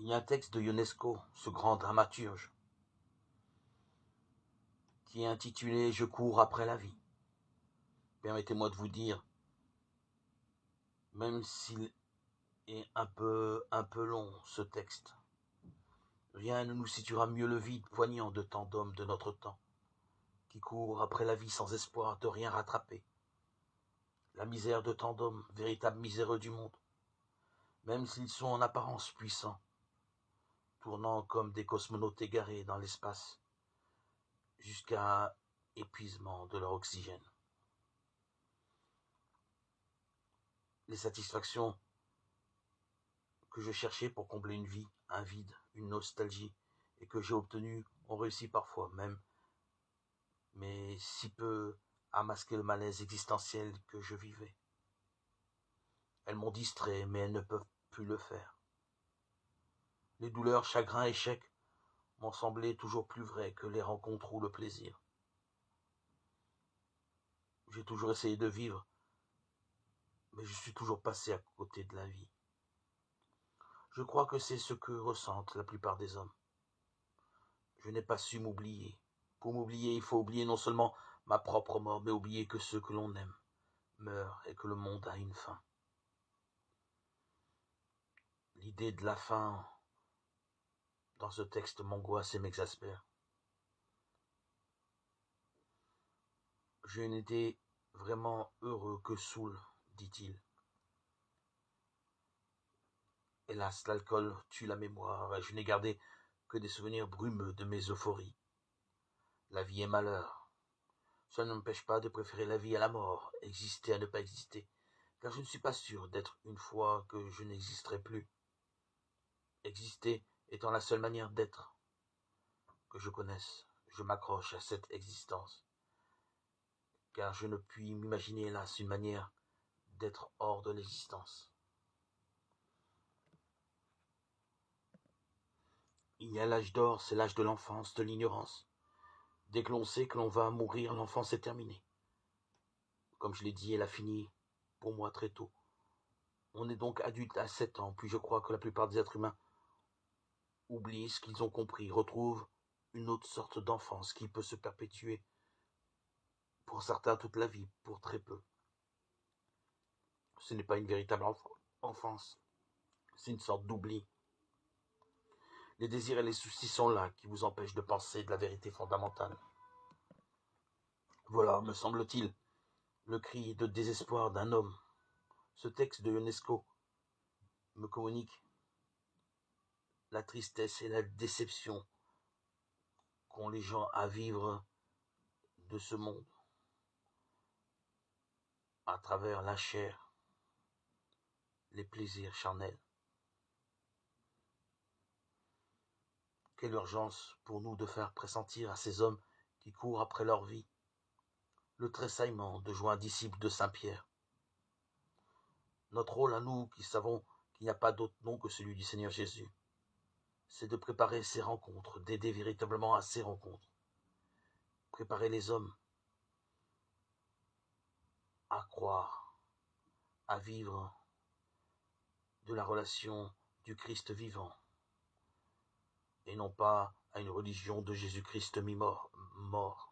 Il y a un texte de Ionesco, ce grand dramaturge, qui est intitulé « Je cours après la vie ». Permettez-moi de vous dire, même s'il est un peu long, ce texte, rien ne nous situera mieux le vide poignant de tant d'hommes de notre temps, qui courent après la vie sans espoir de rien rattraper. La misère de tant d'hommes, véritables miséreux du monde, même s'ils sont en apparence puissants, tournant comme des cosmonautes égarés dans l'espace, jusqu'à épuisement de leur oxygène. Les satisfactions que je cherchais pour combler une vie, un vide, une nostalgie, et que j'ai obtenues ont réussi parfois même, mais si peu à masquer le malaise existentiel que je vivais. Elles m'ont distrait, mais elles ne peuvent plus le faire. Les douleurs, chagrins, échecs m'ont semblé toujours plus vrais que les rencontres ou le plaisir. J'ai toujours essayé de vivre, mais je suis toujours passé à côté de la vie. Je crois que c'est ce que ressentent la plupart des hommes. Je n'ai pas su m'oublier. Pour m'oublier, il faut oublier non seulement ma propre mort, mais oublier que ceux que l'on aime meurent et que le monde a une fin. L'idée de la fin dans ce texte m'angoisse et m'exaspère. Je n'étais vraiment heureux que saoul, dit-il. Hélas, l'alcool tue la mémoire et je n'ai gardé que des souvenirs brumeux de mes euphories. La vie est malheur. Cela ne m'empêche pas de préférer la vie à la mort, exister à ne pas exister, car je ne suis pas sûr d'être une fois que je n'existerai plus. Exister étant la seule manière d'être que je connaisse, je m'accroche à cette existence, car je ne puis m'imaginer hélas une manière d'être hors de l'existence. Il y a l'âge d'or, c'est l'âge de l'enfance, de l'ignorance. Dès que l'on sait que l'on va mourir, l'enfance est terminée. Comme je l'ai dit, elle a fini pour moi très tôt. On est donc adulte à 7 ans, puis je crois que la plupart des êtres humains oublient ce qu'ils ont compris, retrouvent une autre sorte d'enfance qui peut se perpétuer, pour certains toute la vie, pour très peu. Ce n'est pas une véritable enfance, c'est une sorte d'oubli. Les désirs et les soucis sont là, qui vous empêchent de penser de la vérité fondamentale. Voilà, me semble-t-il, le cri de désespoir d'un homme. Ce texte de Ionesco me communique la tristesse et la déception qu'ont les gens à vivre de ce monde, à travers la chair, les plaisirs charnels. Quelle urgence pour nous de faire pressentir à ces hommes qui courent après leur vie le tressaillement de joie disciple de Saint-Pierre. Notre rôle à nous qui savons qu'il n'y a pas d'autre nom que celui du Seigneur Jésus, c'est de préparer ces rencontres, d'aider véritablement à ces rencontres. Préparer les hommes à croire, à vivre de la relation du Christ vivant, et non pas à une religion de Jésus-Christ mi-mort, mort.